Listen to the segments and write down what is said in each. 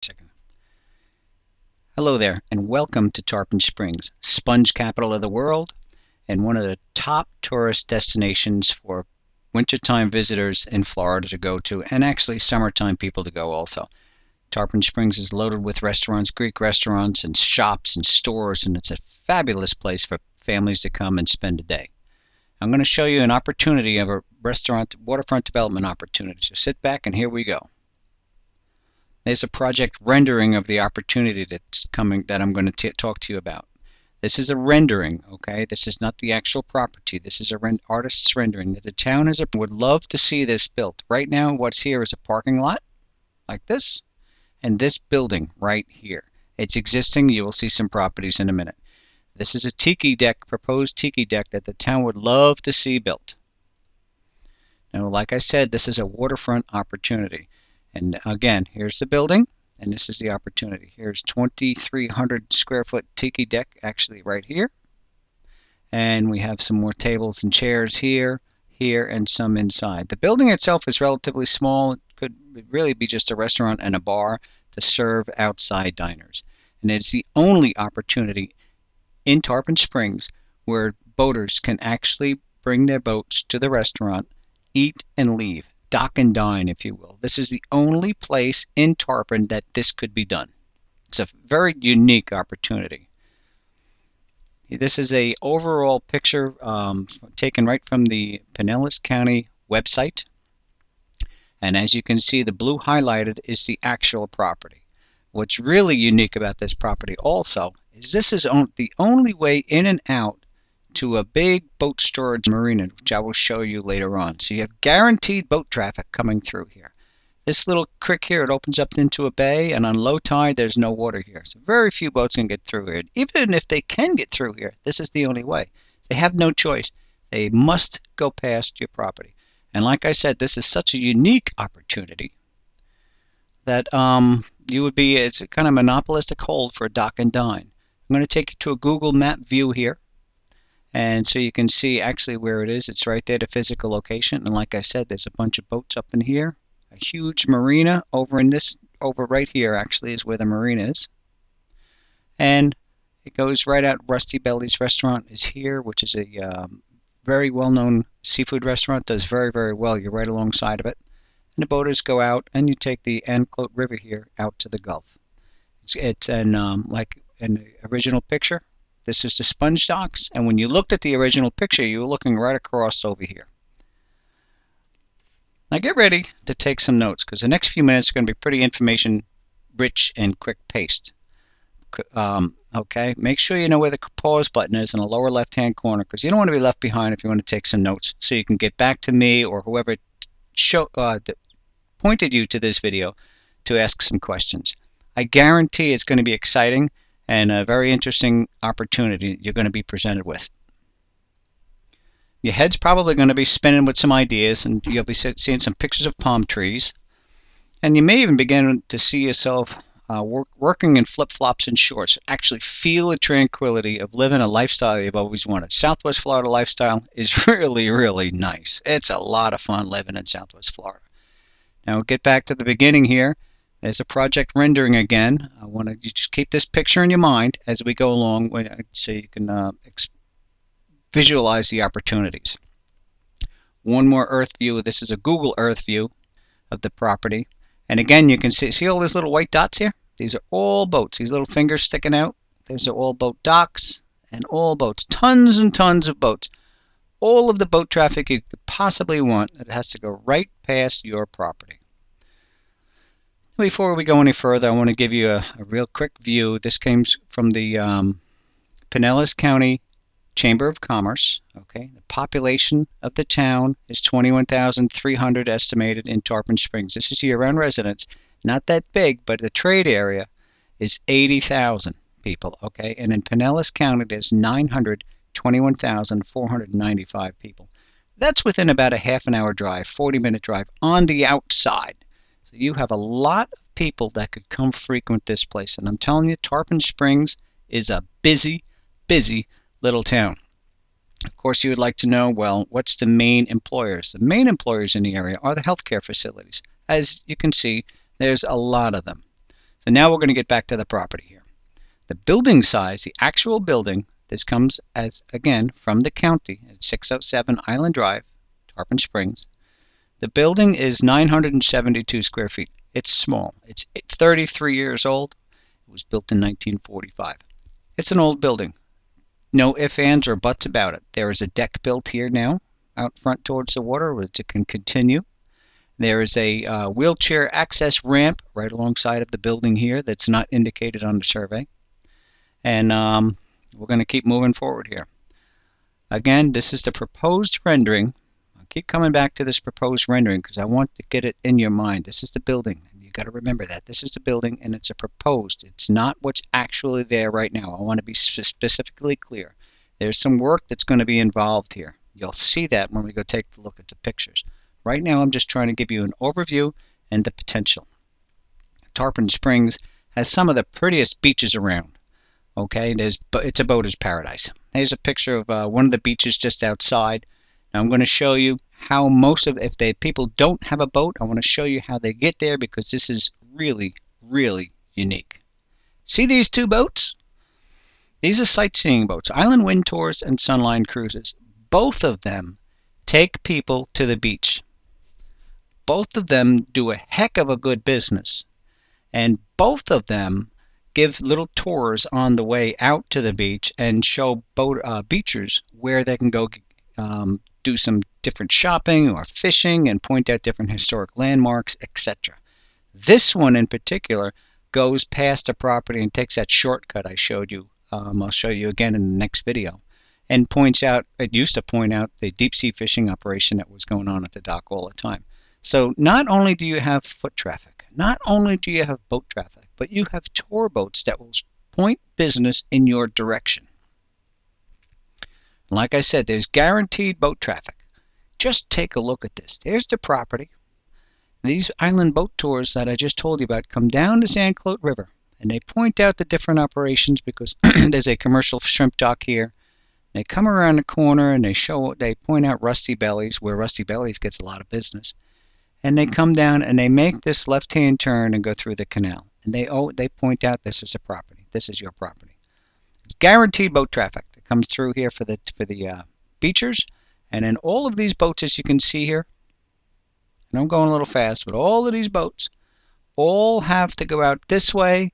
Second. Hello there, and welcome to Tarpon Springs, sponge capital of the world, and one of the top tourist destinations for wintertime visitors in Florida to go to, and actually summertime people to go also. Tarpon Springs is loaded with restaurants, Greek restaurants, and shops and stores, and it's a fabulous place for families to come and spend a day. I'm going to show you an opportunity of a restaurant waterfront development opportunity. So sit back and here we go. There's a project rendering of the opportunity that's coming that I'm going to talk to you about. This is a rendering, okay? This is not the actual property. This is a artist's rendering. The town would love to see this built. Right now, what's here is a parking lot like this, and this building right here. It's existing. You will see some properties in a minute. This is a tiki deck, proposed tiki deck that the town would love to see built. Now, like I said, this is a waterfront opportunity. And again, here's the building, and this is the opportunity. Here's 2,300 square foot tiki deck, actually right here. And we have some more tables and chairs here, and some inside. The building itself is relatively small. It could really be just a restaurant and a bar to serve outside diners. And it's the only opportunity in Tarpon Springs where boaters can actually bring their boats to the restaurant, eat and leave. Dock and dine, if you will. This is the only place in Tarpon that this could be done. It's a very unique opportunity. This is a overall picture taken right from the Pinellas County website. And as you can see, the blue highlighted is the actual property. What's really unique about this property also is this is the only way in and out to a big boat storage marina, which I will show you later on. So you have guaranteed boat traffic coming through here. This little creek here, it opens up into a bay, and on low tide, there's no water here. So very few boats can get through here. Even if they can get through here, this is the only way. They have no choice. They must go past your property. And like I said, this is such a unique opportunity that it's a kind of monopolistic hold for a dock and dine. I'm going to take you to a Google map view here. And so you can see actually where it is. It's right there, the physical location. And like I said, there's a bunch of boats up in here. A huge marina over right here actually is where the marina is. And it goes right out. Rusty Belly's restaurant is here, which is a very well-known seafood restaurant. Does very, very well. You're right alongside of it. And the boaters go out, and you take the Anclote River here out to the Gulf. It's like in the original picture. This is the sponge docks, and when you looked at the original picture, you were looking right across over here. Now get ready to take some notes, because the next few minutes are going to be pretty information rich and quick paced. Okay, make sure you know where the pause button is in the lower left hand corner, because you don't want to be left behind if you want to take some notes, so you can get back to me or whoever pointed you to this video to ask some questions. I guarantee it's going to be exciting and a very interesting opportunity you're going to be presented with. Your head's probably going to be spinning with some ideas, and you'll be seeing some pictures of palm trees. And you may even begin to see yourself working in flip-flops and shorts. Actually feel the tranquility of living a lifestyle you've always wanted. Southwest Florida lifestyle is really, really nice. It's a lot of fun living in Southwest Florida. Now we'll get back to the beginning here. There's a project rendering again. I want to just keep this picture in your mind as we go along so you can visualize the opportunities. One more Earth view. This is a Google Earth view of the property. And again, you can see all these little white dots here? These are all boats. These little fingers sticking out. These are all boat docks and all boats. Tons and tons of boats. All of the boat traffic you could possibly want. It has to go right past your property. Before we go any further, I want to give you a real quick view. This came from the Pinellas County Chamber of Commerce. Okay, the population of the town is 21,300 estimated in Tarpon Springs. This is year-round residents. Not that big, but the trade area is 80,000 people. Okay, and in Pinellas County, there's 921,495 people. That's within about a half-an-hour drive, 40-minute drive on the outside. So you have a lot of people that could come frequent this place. And I'm telling you, Tarpon Springs is a busy, busy little town. Of course, you would like to know, well, what's the main employers? The main employers in the area are the healthcare facilities. As you can see, there's a lot of them. So now we're going to get back to the property here. The building size, the actual building, this comes as, again, from the county at 607 Island Drive, Tarpon Springs. The building is 972 square feet. It's small. It's 33 years old. It was built in 1945. It's an old building. No ifs, ands, or buts about it. There is a deck built here now out front towards the water, which it can continue. There is a wheelchair access ramp right alongside of the building here that's not indicated on the survey. And we're going to keep moving forward here. Again, this is the proposed rendering. I'll keep coming back to this proposed rendering because I want to get it in your mind. This is the building. You got to remember that. This is the building and it's a proposed. It's not what's actually there right now. I want to be specifically clear. There's some work that's going to be involved here. You'll see that when we go take a look at the pictures. Right now I'm just trying to give you an overview and the potential. Tarpon Springs has some of the prettiest beaches around. Okay, it's a boater's paradise. Here's a picture of one of the beaches just outside. Now I'm going to show you how if people don't have a boat, I want to show you how they get there because this is really, really unique. See these two boats? These are sightseeing boats, Island Wind Tours and Sunline Cruises. Both of them take people to the beach. Both of them do a heck of a good business. And both of them give little tours on the way out to the beach and show beachers where they can go do some different shopping or fishing and point out different historic landmarks, etc. This one in particular goes past the property and takes that shortcut I showed you. I'll show you again in the next video. And it used to point out the deep sea fishing operation that was going on at the dock all the time. So not only do you have foot traffic, not only do you have boat traffic, but you have tour boats that will point business in your direction. Like I said, there's guaranteed boat traffic. Just take a look at this. There's the property. These island boat tours that I just told you about come down the Sandclote River, and they point out the different operations because there's a commercial shrimp dock here. They come around the corner and they point out Rusty Bellies, where Rusty Bellies gets a lot of business. And they come down and they make this left-hand turn and go through the canal. And they point out this is a property. This is your property. It's guaranteed boat traffic that comes through here for the beachers. And then all of these boats, as you can see here, and I'm going a little fast, but all of these boats all have to go out this way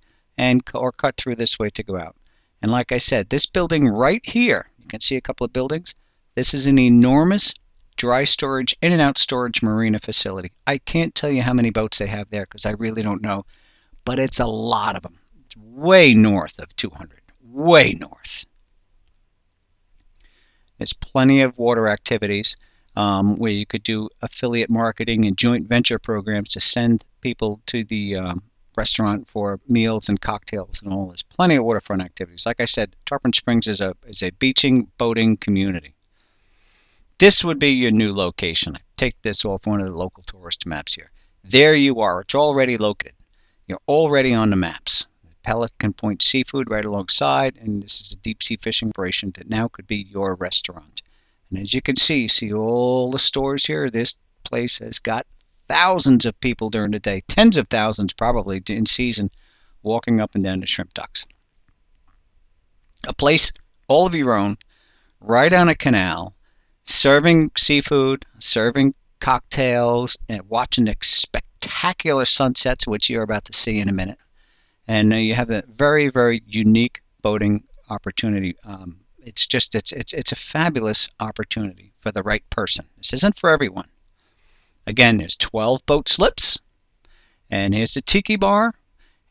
or cut through this way to go out. And like I said, this building right here, you can see a couple of buildings. This is an enormous dry storage, in and out storage marina facility. I can't tell you how many boats they have there because I really don't know, but it's a lot of them. It's way north of 200, way north. There's plenty of water activities where you could do affiliate marketing and joint venture programs to send people to the restaurant for meals and cocktails and all this. Plenty of waterfront activities. Like I said, Tarpon Springs is a beaching, boating community. This would be your new location. Take this off one of the local tourist maps here. There you are. It's already located. You're already on the maps. Pelican Point Seafood right alongside, and this is a deep sea fishing operation that now could be your restaurant. And as you can see all the stores here. This place has got thousands of people during the day, tens of thousands probably in season, walking up and down the shrimp docks. A place all of your own, right on a canal, serving seafood, serving cocktails, and watching the spectacular sunsets, which you're about to see in a minute. And you have a very, very unique boating opportunity. It's a fabulous opportunity for the right person. This isn't for everyone. Again, there's 12 boat slips, and here's the tiki bar,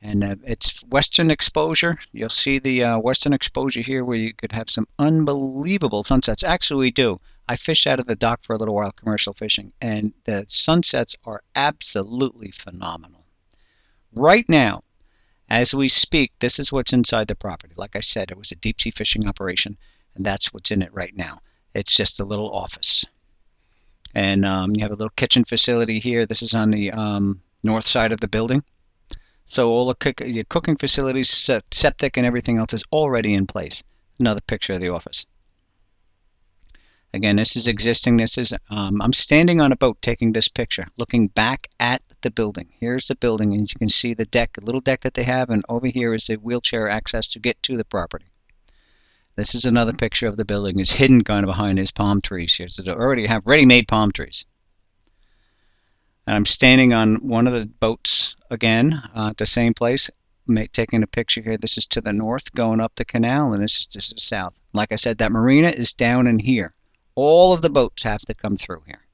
and it's western exposure. You'll see the western exposure here where you could have some unbelievable sunsets. Actually, we do. I fished out of the dock for a little while, commercial fishing, and the sunsets are absolutely phenomenal. Right now, as we speak, this is what's inside the property. Like I said, it was a deep sea fishing operation, and that's what's in it right now. It's just a little office. And you have a little kitchen facility here. This is on the north side of the building. So all your cooking facilities, septic, and everything else is already in place. Another picture of the office. Again, this is existing. This is I'm standing on a boat taking this picture, looking back at the building. Here's the building, and you can see the deck, a little deck that they have, and over here is the wheelchair access to get to the property. This is another picture of the building. It's hidden kind of behind these palm trees here. So they already have ready-made palm trees. And I'm standing on one of the boats again at the same place, taking a picture here. This is to the north, going up the canal, and this is south. Like I said, that marina is down in here. All of the boats have to come through here.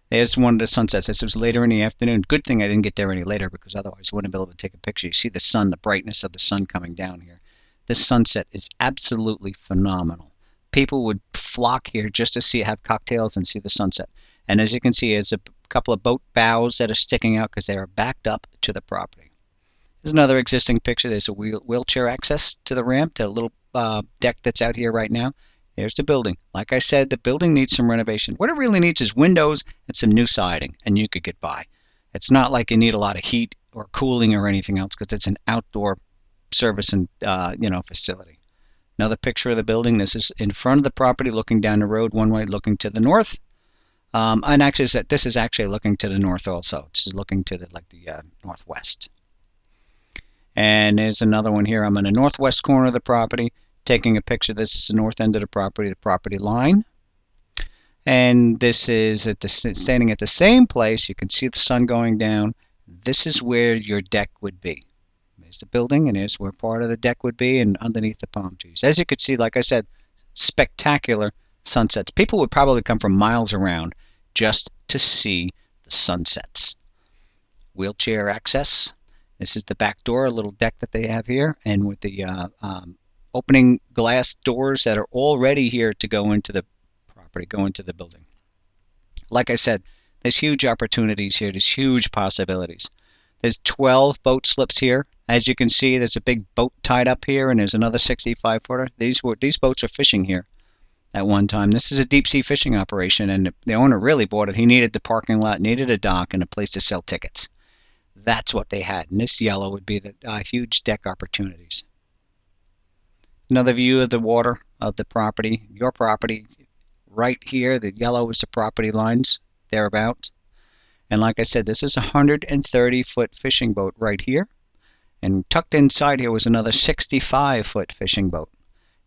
There's one of the sunsets. This was later in the afternoon. Good thing I didn't get there any later, because otherwise I wouldn't be able to take a picture. You see the sun, the brightness of the sun coming down here. This sunset is absolutely phenomenal. People would flock here just to have cocktails and see the sunset. And as you can see, there's a couple of boat bows that are sticking out because they are backed up to the property. There's another existing picture. There's a wheelchair access to the ramp, to a little deck that's out here right now. There's the building. Like I said, the building needs some renovation. What it really needs is windows and some new siding, and you could get by. It's not like you need a lot of heat or cooling or anything else, because it's an outdoor service and facility. Another picture of the building. This is in front of the property, looking down the road one way, looking to the north. And actually, this is actually looking to the north also. It's looking to the northwest. And there's another one here. I'm in the northwest corner of the property, taking a picture. This is the north end of the property line. And this is standing at the same place. You can see the sun going down. This is where your deck would be. There's the building, and here's where part of the deck would be, and underneath the palm trees. As you can see, like I said, spectacular sunsets. People would probably come from miles around just to see the sunsets. Wheelchair access. This is the back door, a little deck that they have here, and with the opening glass doors that are already here to go into the property, go into the building. Like I said, there's huge opportunities here. There's huge possibilities. There's 12 boat slips here. As you can see, there's a big boat tied up here, and there's another 65-footer. These boats are fishing here at one time. This is a deep-sea fishing operation, and the owner really bought it. He needed the parking lot, needed a dock, and a place to sell tickets. That's what they had. And this yellow would be the huge deck opportunities. Another view of the water of the property. Your property right here. The yellow is the property lines, thereabouts. And like I said, this is a 130-foot fishing boat right here. And tucked inside here was another 65-foot fishing boat.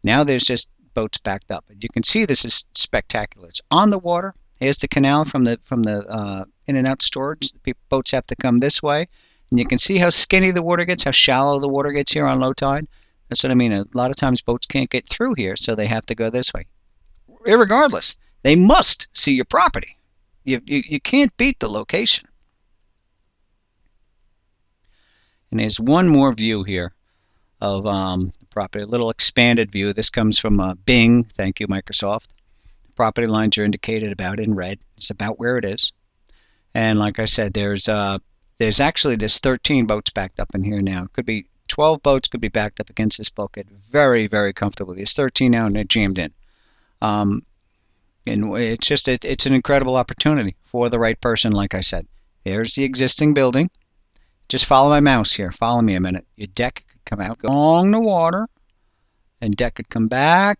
Now there's just boats backed up. You can see this is spectacular. It's on the water. Here's the canal from the in and out storage. The boats have to come this way. And you can see how skinny the water gets, how shallow the water gets here on low tide. That's what I mean. A lot of times boats can't get through here, so they have to go this way. Irregardless, they must see your property. You can't beat the location. And there's one more view here of the property, a little expanded view. This comes from Bing. Thank you, Microsoft. The property lines are indicated about in red. It's about where it is. And like I said, there's 13 boats backed up in here now. It could be 12 boats could be backed up against this bulkhead very, very comfortably. There's 13 now, and they're jammed in. And it's an incredible opportunity for the right person. Like I said, there's the existing building. Just follow my mouse here. Follow me a minute. Your deck could come out, go along the water, and deck could come back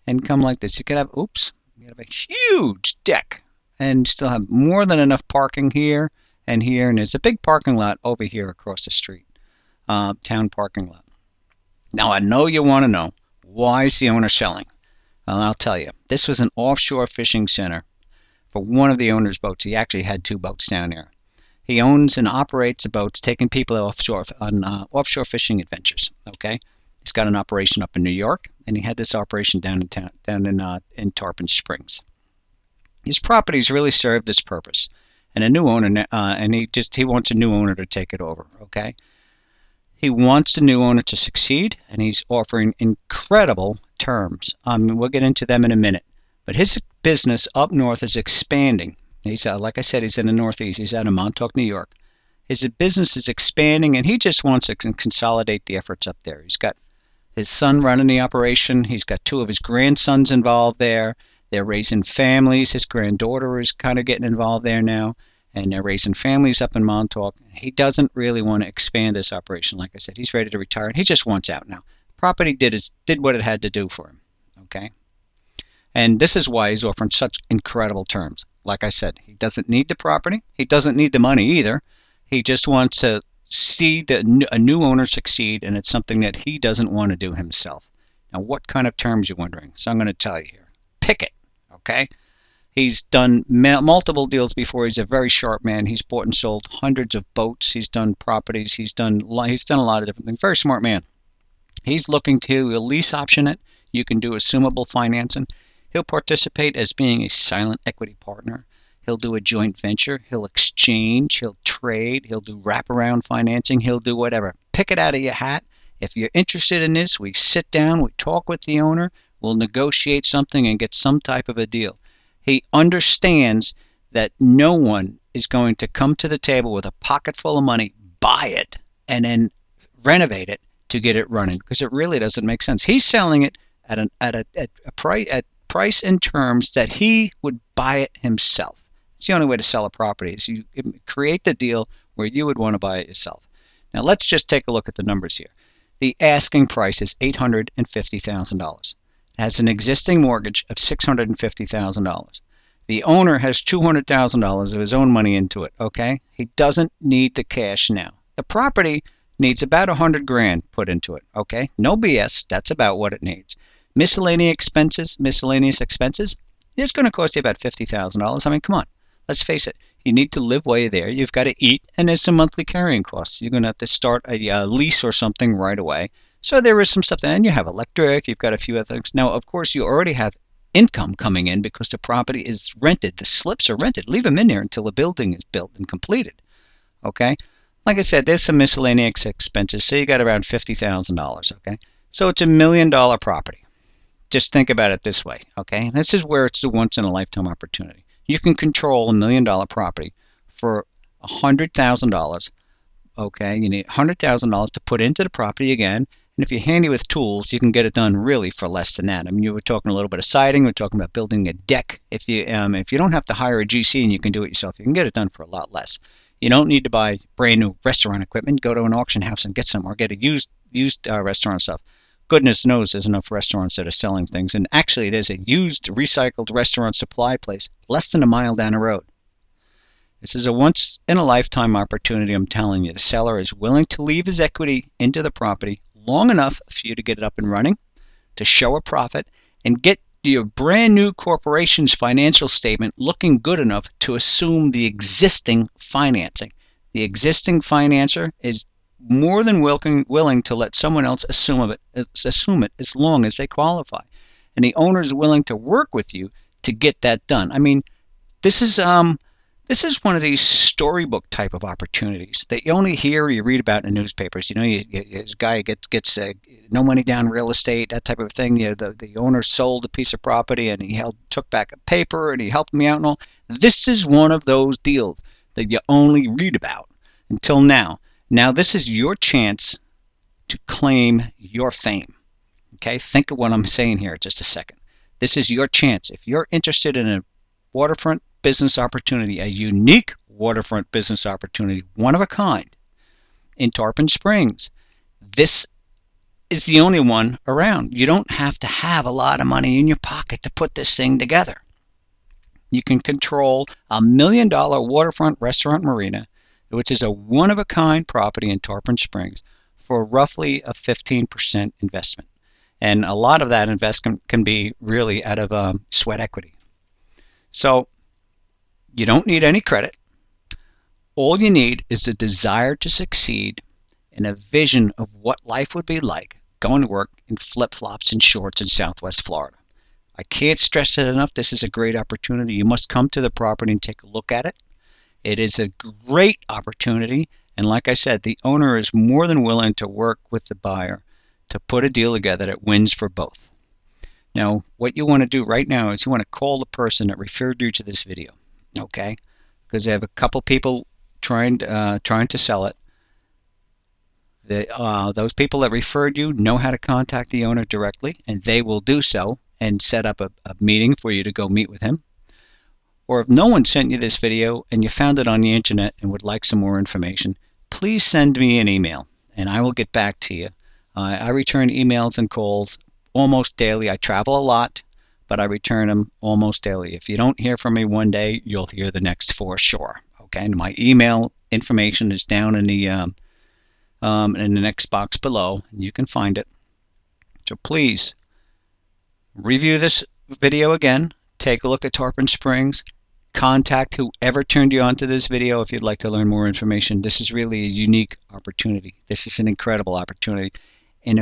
and come like this. You could have, you could have a huge deck and still have more than enough parking here and here. And there's a big parking lot over here across the street, town parking lot. Now, I know you want to know, why is the owner selling? Well, I'll tell you. This was an offshore fishing center for one of the owner's boats. He actually had 2 boats down there. He owns and operates the boats, taking people offshore on offshore fishing adventures. Okay, he's got an operation up in New York, and he had this operation down in town, in Tarpon Springs. His properties really served this purpose, and a new owner, and he wants a new owner to take it over. Okay, he wants the new owner to succeed, and he's offering incredible terms. We'll get into them in a minute, but his business up north is expanding. He's like I said, he's in the Northeast. He's out of Montauk, New York. His business is expanding, and he just wants to consolidate the efforts up there. He's got his son running the operation. He's got 2 of his grandsons involved there. They're raising families. His granddaughter is kind of getting involved there now, and they're raising families up in Montauk. He doesn't really want to expand this operation. Like I said, he's ready to retire, and he just wants out now. Property did what it had to do for him. Okay. And this is why he's offering such incredible terms. Like I said, he doesn't need the property. He doesn't need the money either. He just wants to see a new owner succeed, and it's something that he doesn't want to do himself. Now, what kind of terms you're wondering? So I'm going to tell you here. Pick it, okay? He's done multiple deals before. He's a very sharp man. He's bought and sold hundreds of boats. He's done properties. He's done a lot of different things. Very smart man. He's looking to lease option it. You can do assumable financing. He'll participate as being a silent equity partner. He'll do a joint venture. He'll exchange. He'll trade. He'll do wraparound financing. He'll do whatever. Pick it out of your hat. If you're interested in this, we sit down, we talk with the owner, we'll negotiate something and get some type of a deal. He understands that no one is going to come to the table with a pocket full of money, buy it, and then renovate it to get it running, because it really doesn't make sense. He's selling it at a price and terms that he would buy it himself. It's the only way to sell a property is you create the deal where you would want to buy it yourself. Now let's just take a look at the numbers here. The asking price is $850,000. It has an existing mortgage of $650,000. The owner has $200,000 of his own money into it, okay? He doesn't need the cash now. The property needs about $100,000 put into it, okay? No BS, that's about what it needs. Miscellaneous expenses, it's going to cost you about $50,000. I mean, come on, let's face it. You need to live while you're there. You've got to eat, and there's some monthly carrying costs. You're going to have to start a lease or something right away. So there is some stuff there, and you have electric, you've got a few other things. Now, of course, you already have income coming in because the property is rented. The slips are rented. Leave them in there until the building is built and completed, okay? Like I said, there's some miscellaneous expenses, so you got around $50,000, okay? So it's $1 million property. Just think about it this way, okay? And this is where it's the once-in-a-lifetime opportunity. You can control $1 million property for $100,000, okay? You need $100,000 to put into the property again, and if you're handy with tools, you can get it done really for less than that. I mean, you were talking a little bit of siding, we're talking about building a deck. If you don't have to hire a GC and you can do it yourself, you can get it done for a lot less. You don't need to buy brand new restaurant equipment. Go to an auction house and get some, or get a used restaurant stuff. Goodness knows there's enough restaurants that are selling things, and actually there's a used recycled restaurant supply place less than a mile down the road. This is a once-in-a-lifetime opportunity, I'm telling you. The seller is willing to leave his equity into the property long enough for you to get it up and running, to show a profit, and get your brand new corporation's financial statement looking good enough to assume the existing financing. The existing financer is more than willing to let someone else assume it as long as they qualify. And the owner is willing to work with you to get that done. I mean, this is one of these storybook type of opportunities that you only hear or you read about in the newspapers. You know, this guy gets no money down real estate, that type of thing. The owner sold a piece of property and he took back a paper and he helped me out and all. This is one of those deals that you only read about until now. Now this is your chance to claim your fame. Okay, think of what I'm saying here just a second. This is your chance. If you're interested in a waterfront business opportunity, a unique waterfront business opportunity, one of a kind in Tarpon Springs, this is the only one around. You don't have to have a lot of money in your pocket to put this thing together. You can control $1 million waterfront restaurant marina, which is a one-of-a-kind property in Tarpon Springs, for roughly a 15% investment. And a lot of that investment can be really out of sweat equity. So you don't need any credit. All you need is a desire to succeed and a vision of what life would be like going to work in flip-flops and shorts in Southwest Florida. I can't stress it enough. This is a great opportunity. You must come to the property and take a look at it. It is a great opportunity, and like I said, the owner is more than willing to work with the buyer to put a deal together that wins for both. Now, what you want to do right now is you want to call the person that referred you to this video, okay? Because I have a couple people trying to sell it. Those people that referred you know how to contact the owner directly, and they will do so and set up a meeting for you to go meet with him. Or if no one sent you this video and you found it on the internet and would like some more information, please send me an email and I will get back to you. I return emails and calls almost daily. I travel a lot, but I return them almost daily. If you don't hear from me one day, you'll hear the next for sure. Okay, and my email information is down in the next box below. You can find it. So please review this video again. Take a look at Tarpon Springs. Contact whoever turned you on to this video if you'd like to learn more information. This is really a unique opportunity. This is an incredible opportunity. And